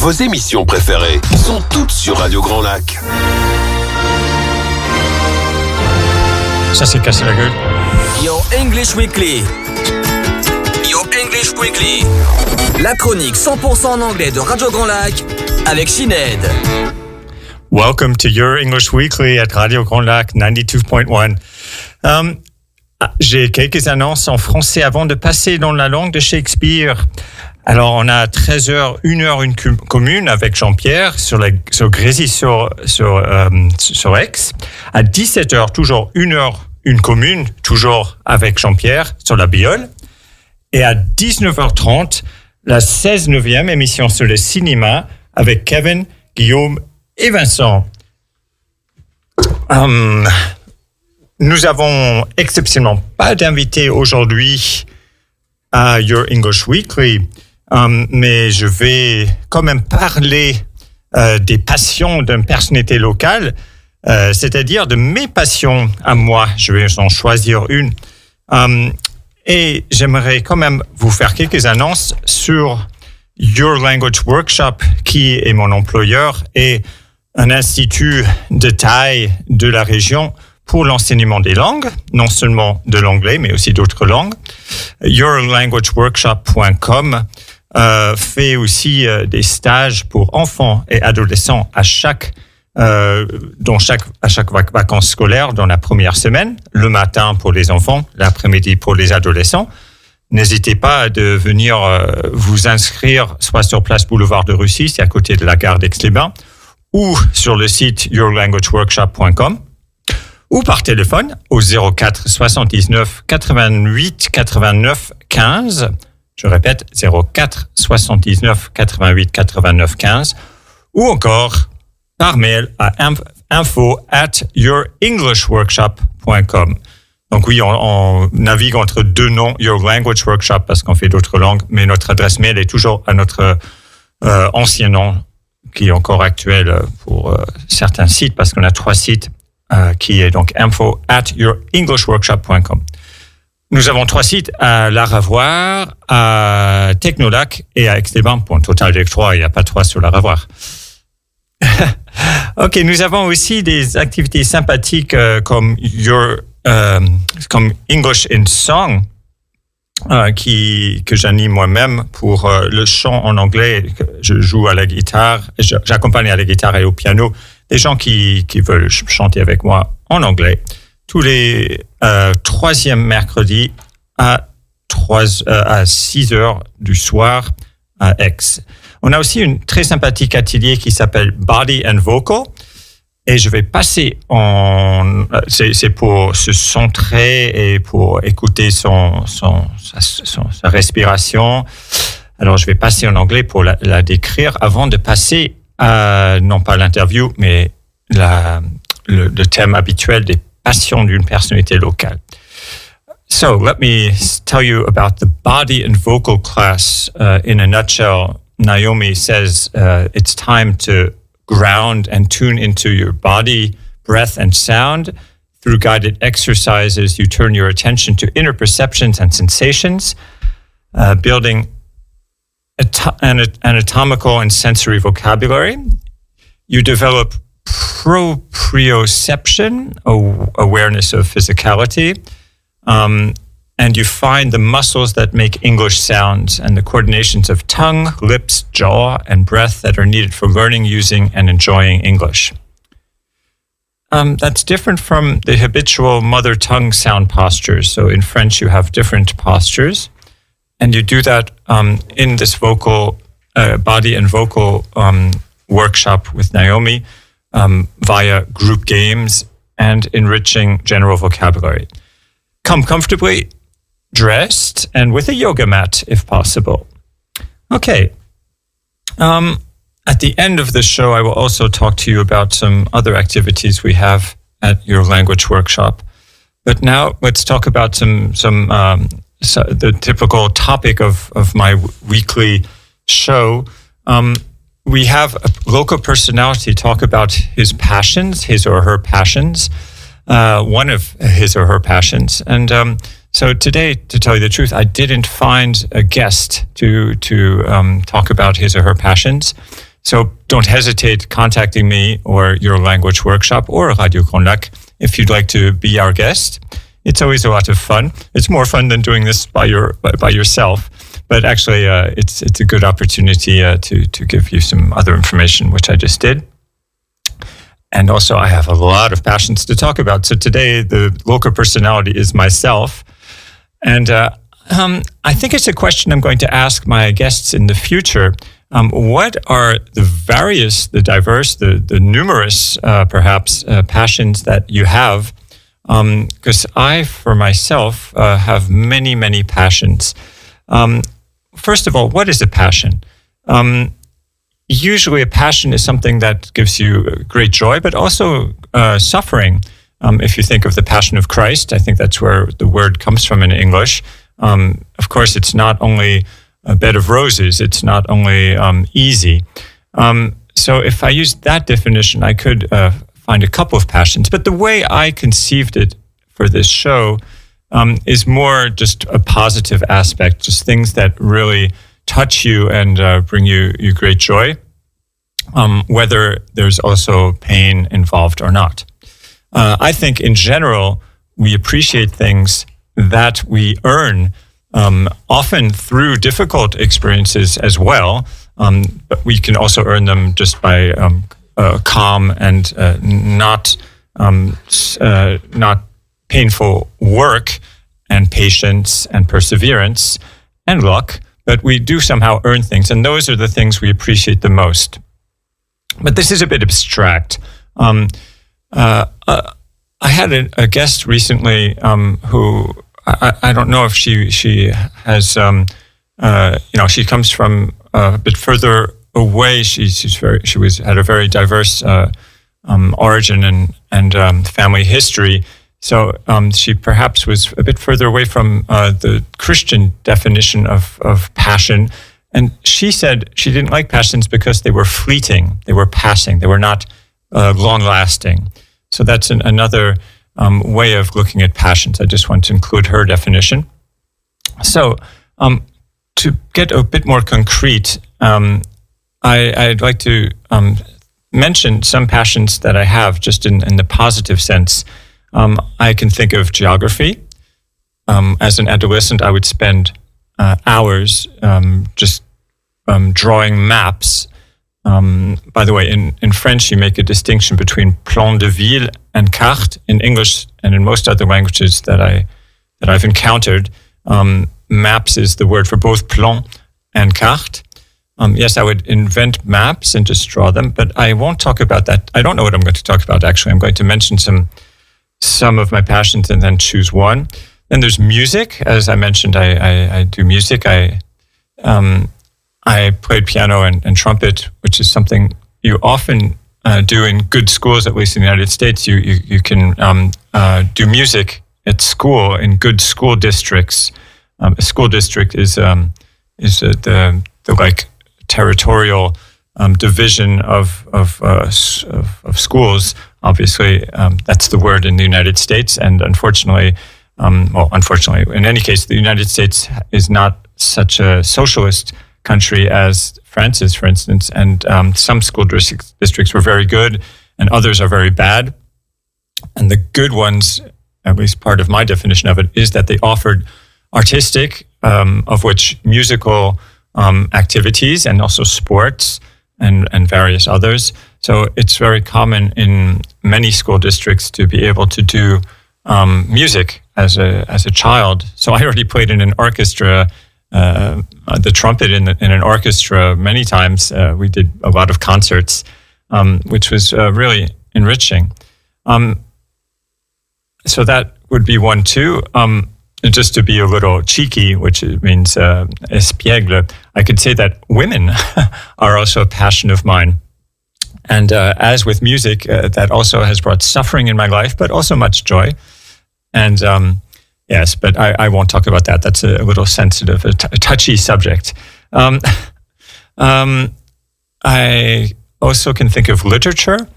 Vos émissions préférées sont toutes sur Radio Grand Lac. Ça s'est cassé la gueule. Your English Weekly. Your English Weekly. La chronique 100% en anglais de Radio Grand Lac avec Sinead. Welcome to Your English Weekly at Radio Grand Lac 92.1. J'ai quelques annonces en français avant de passer dans la langue de Shakespeare. Alors, on a à 13h, 1h, une commune avec Jean-Pierre sur Grésy sur Aix. À 17h, toujours 1h, une commune, toujours avec Jean-Pierre sur la Biole. Et à 19h30, la 16e émission sur le cinéma avec Kevin, Guillaume et Vincent. Nous avons exceptionnellement pas d'invités aujourd'hui à Your English Weekly, mais je vais quand même parler des passions d'une personnalité locale, c'est-à-dire de mes passions à moi. Je vais en choisir une. Et j'aimerais quand même vous faire quelques annonces sur Your Language Workshop, qui est mon employeur, et un institut de taille de la région pour l'enseignement des langues, non seulement de l'anglais, mais aussi d'autres langues. yourlanguageworkshop.com fait aussi des stages pour enfants et adolescents à chaque vacances scolaires dans la première semaine, le matin pour les enfants, l'après-midi pour les adolescents. N'hésitez pas à venir vous inscrire, soit sur place Boulevard de Russie, c'est à côté de la gare d'Aix-les-Bains, ou sur le site yourlanguageworkshop.com. ou par téléphone au 04 79 88 89 15. Je répète, 04 79 88 89 15. Ou encore par mail à info@yourenglishworkshop.com. Donc oui, on navigue entre deux noms, Your Language Workshop, parce qu'on fait d'autres langues, mais notre adresse mail est toujours à notre ancien nom, qui est encore actuel pour certains sites, parce qu'on a 3 sites, qui est donc info@yourenglishworkshop.com. Nous avons 3 sites à La Ravoire, à Technolac et à Aix-les-Bains. Pour un total de 3, il n'y a pas 3 sur La Ravoire. OK, nous avons aussi des activités sympathiques comme English in Song, que j'anime moi-même pour le chant en anglais. Je joue à la guitare, j'accompagne à la guitare et au piano des gens qui veulent chanter avec moi en anglais tous les 3e mercredis à 6 heures du soir à Aix. On a aussi une très sympathique atelier qui s'appelle Body and Vocal. Et je vais passer c'est pour se centrer et pour écouter sa respiration. Alors, je vais passer en anglais pour la décrire avant de passer à, non pas l'interview, mais le thème habituel des passions d'une personnalité locale. So, let me tell you about the body and vocal class in a nutshell. Naomi says it's time to ground and tune into your body, breath, and sound. Through guided exercises, you turn your attention to inner perceptions and sensations, building an anatomical and sensory vocabulary. You develop proprioception, awareness of physicality, and you find the muscles that make English sounds and the coordinations of tongue, lips, jaw, and breath that are needed for learning, using, and enjoying English. That's different from the habitual mother tongue sound postures. So in French, you have different postures, and you do that in this vocal, body and vocal workshop with Naomi via group games and enriching general vocabulary. Come comfortably dressed and with a yoga mat if possible. Okay. At the end of the show, I will also talk to you about some other activities we have at Your Language Workshop. But now let's talk about the typical topic of my weekly show. We have a local personality talk about his passions, his or her passions, one of his or her passions. And so today, to tell you the truth, I didn't find a guest to talk about his or her passions. So don't hesitate contacting me or your language workshop or Radio Grand Lac if you'd like to be our guest. It's always a lot of fun. It's more fun than doing this by yourself. But actually, it's a good opportunity to give you some other information, which I just did. And also, I have a lot of passions to talk about. So today, the local personality is myself. And I think it's a question I'm going to ask my guests in the future. What are the diverse, the numerous, perhaps, passions that you have? Because I, for myself, have many, many passions. First of all, what is a passion? Usually a passion is something that gives you great joy, but also suffering. If you think of the Passion of Christ, I think that's where the word comes from in English. Of course, it's not only a bed of roses, it's not only easy. So if I use that definition, I could find a couple of passions. But the way I conceived it for this show is more just a positive aspect, just things that really touch you and bring you great joy, whether there's also pain involved or not. I think in general, we appreciate things that we earn, often through difficult experiences as well, but we can also earn them just by calm and not painful work and patience and perseverance and luck, but we do somehow earn things, and those are the things we appreciate the most. But this is a bit abstract. I had a guest recently was I don't know if she has she comes from a bit further away. She had a very diverse origin and family history. So she perhaps was a bit further away from the Christian definition of passion. And she said she didn't like passions because they were fleeting, they were passing, they were not long-lasting. So that's another way of looking at passions. I just want to include her definition. So to get a bit more concrete, I'd like to mention some passions that I have just in the positive sense. I can think of geography. As an adolescent, I would spend hours just drawing maps. By the way, in French, you make a distinction between plan de ville and carte. In English and in most other languages that I've encountered, maps is the word for both plan and carte. Yes, I would invent maps and just draw them, but I won't talk about that. I don't know what I'm going to talk about, actually. I'm going to mention some of my passions and then choose one. Then there's music. As I mentioned, I do music. I played piano and trumpet, which is something you often do in good schools, at least in the United States. You can do music at school in good school districts. A school district is the like territorial division of schools. Obviously, that's the word in the United States, and unfortunately, in any case, the United States is not such a socialist country as France is, for instance, and some school districts were very good and others are very bad. And the good ones, at least part of my definition of it, is that they offered artistic, of which musical activities and also sports and various others. So it's very common in many school districts to be able to do music as a child. So I already played in an orchestra, the trumpet in an orchestra many times. We did a lot of concerts, which was really enriching. So that would be one too. Just to be a little cheeky, which means espiègle, I could say that women are also a passion of mine. And as with music, that also has brought suffering in my life, but also much joy. And yes, but I won't talk about that. That's a little sensitive, a touchy subject. I also can think of literature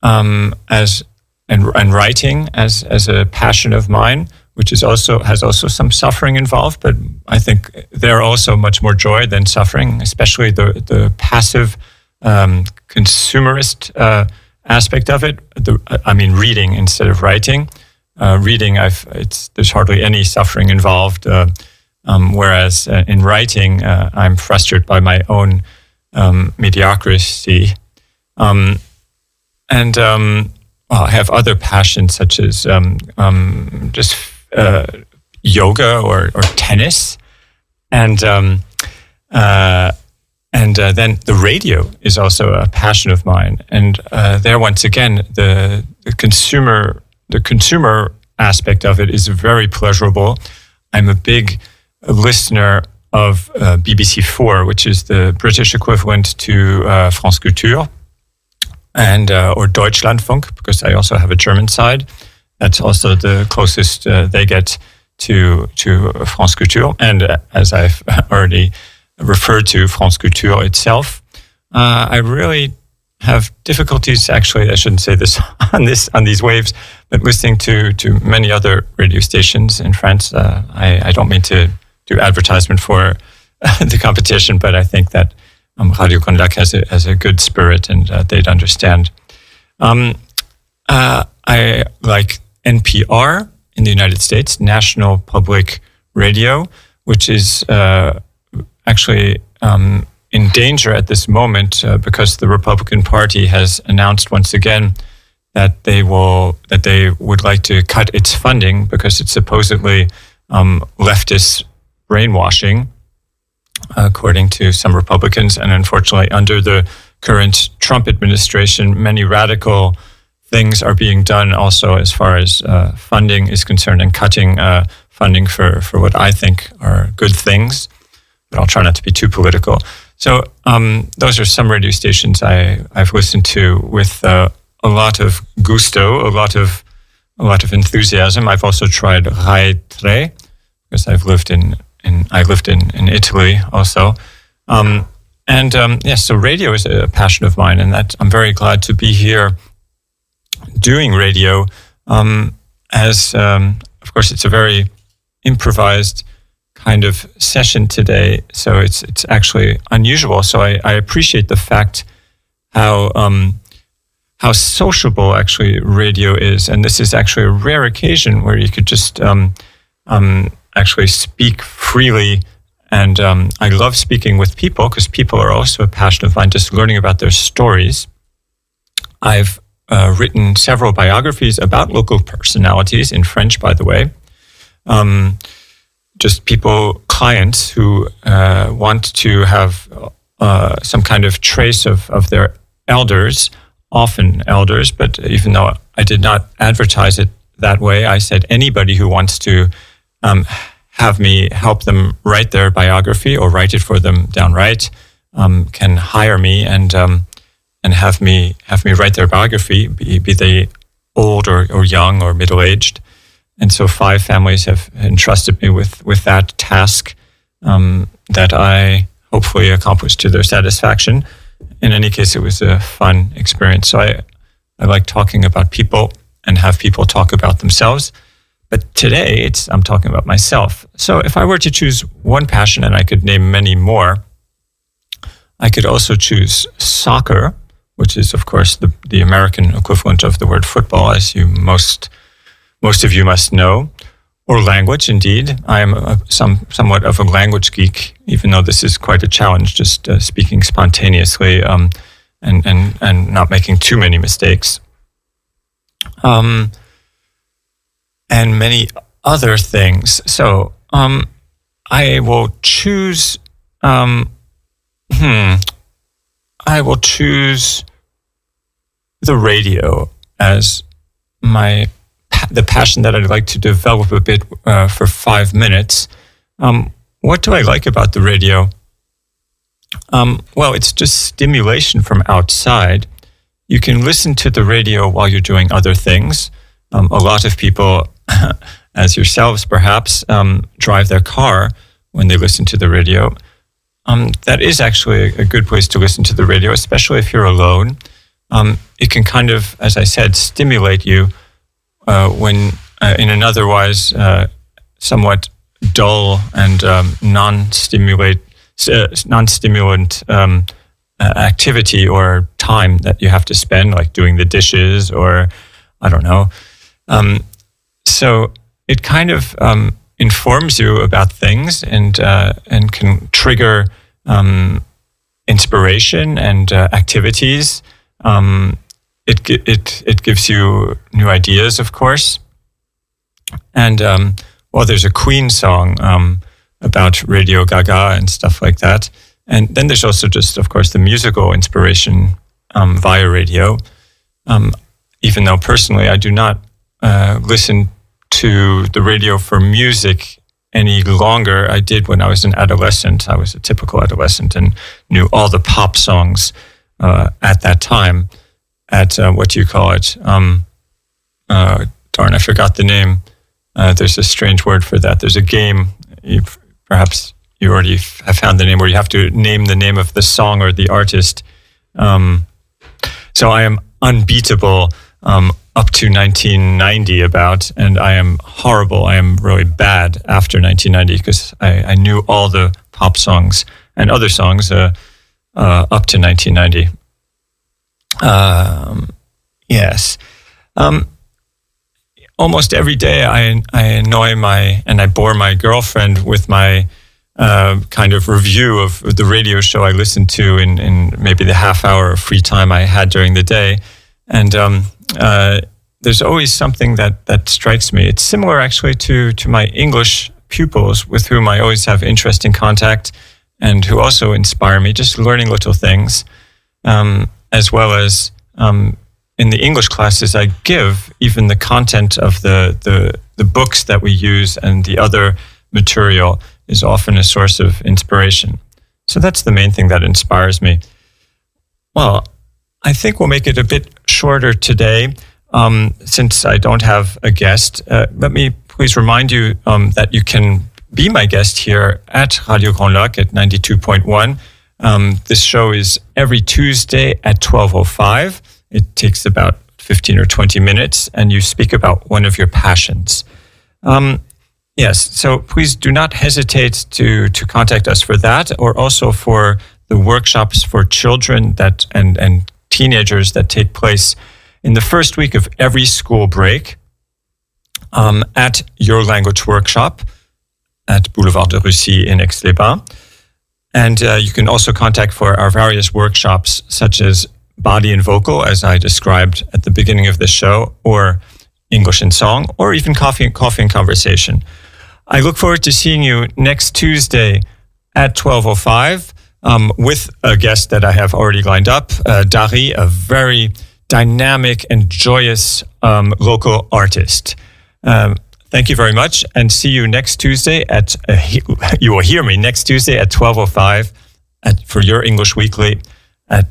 and writing as a passion of mine, which has also some suffering involved, but I think there are also much more joy than suffering, especially the passive consumerist aspect of it. Reading instead of writing. Reading, there's hardly any suffering involved. Whereas in writing, I'm frustrated by my own mediocrity. I have other passions such as just yoga or tennis, and then the radio is also a passion of mine. And there, once again, the consumer aspect of it is very pleasurable. I'm a big listener of BBC4, which is the British equivalent to France Culture, and or Deutschlandfunk, because I also have a German side. That's also the closest they get to France Culture. And as I've already referred to, France Culture itself, I really have difficulties, actually, I shouldn't say this on these waves, but listening to many other radio stations in France. I don't mean to do advertisement for the competition, but I think that Radio Grand Lac has a good spirit, and they'd understand. I like NPR in the United States, National Public Radio, which is actually in danger at this moment because the Republican Party has announced once again that they would like to cut its funding because it's supposedly leftist brainwashing, according to some Republicans. And unfortunately, under the current Trump administration, many radical things are being done also as far as funding is concerned, and cutting funding for what I think are good things. But I'll try not to be too political. So those are some radio stations I've listened to with a lot of gusto, a lot of enthusiasm. I've also tried Rai 3 because I've lived in Italy also. So radio is a passion of mine, and that I'm very glad to be here doing radio. Of course, it's a very improvised kind of session today, so it's actually unusual. So I appreciate the fact how sociable actually radio is, and this is actually a rare occasion where you could just actually speak freely. And I love speaking with people because people are also a passion of mine, just learning about their stories. I've written several biographies about local personalities in French, by the way. Just clients who want to have some kind of trace of their elders, often elders, but even though I did not advertise it that way, I said anybody who wants to have me help them write their biography or write it for them downright can hire me and have me write their biography, be they old or young or middle-aged. And so 5 families have entrusted me with that task that I hopefully accomplished to their satisfaction. In any case, it was a fun experience. So I like talking about people and have people talk about themselves. But today, I'm talking about myself. So if I were to choose one passion, and I could name many more, I could also choose soccer, which is, of course, the American equivalent of the word football, as you most of you must know, or language, indeed. I am somewhat of a language geek, even though this is quite a challenge, just speaking spontaneously and not making too many mistakes. And many other things. So I will choose. I will choose the radio as the passion that I'd like to develop a bit for 5 minutes. What do I like about the radio? Well, it's just stimulation from outside. You can listen to the radio while you're doing other things. A lot of people, as yourselves perhaps, drive their car when they listen to the radio. That is actually a good place to listen to the radio, especially if you're alone. It can kind of, as I said, stimulate you when in an otherwise somewhat dull and non-stimulant activity or time that you have to spend, like doing the dishes or I don't know. So it kind of informs you about things and can trigger inspiration and activities. It gives you new ideas, of course. And there's a Queen song about Radio Gaga and stuff like that. And then there's also just, of course, the musical inspiration via radio. Even though personally I do not listen to the radio for music any longer. I did when I was an adolescent. I was a typical adolescent and knew all the pop songs at that time at, what do you call it? Darn, I forgot the name. There's a strange word for that. There's a game, perhaps you already have found the name, where you have to name the name of the song or the artist. So I am unbeatable up to 1990 about, and I am horrible. I am really bad after 1990 because I knew all the pop songs and other songs up to 1990. Yes. Almost every day I annoy and I bore my girlfriend with my kind of review of the radio show I listened to in maybe the half hour of free time I had during the day. And there's always something that strikes me. It's similar actually to my English pupils with whom I always have interesting contact and who also inspire me, just learning little things, as well as in the English classes I give, even the content of the books that we use and the other material is often a source of inspiration. So that's the main thing that inspires me. Well, I think we'll make it a bit shorter today. Since I don't have a guest, let me please remind you that you can be my guest here at Radio Grand Lac at 92.1. This show is every Tuesday at 12:05. It takes about 15 or 20 minutes, and you speak about one of your passions. Yes, so please do not hesitate to contact us for that, or also for the workshops for children that and teenagers that take place in the first week of every school break at Your Language Workshop at Boulevard de Russie in Aix-les-Bains. And you can also contact for our various workshops, such as Body and Vocal, as I described at the beginning of the show, or English and Song, or even Coffee and Conversation. I look forward to seeing you next Tuesday at 12:05 with a guest that I have already lined up, Dari, a very dynamic and joyous local artist. Thank you very much, and see you next Tuesday at, you will hear me next Tuesday at 12:05 for your English Weekly at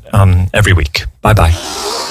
every week. Bye-bye.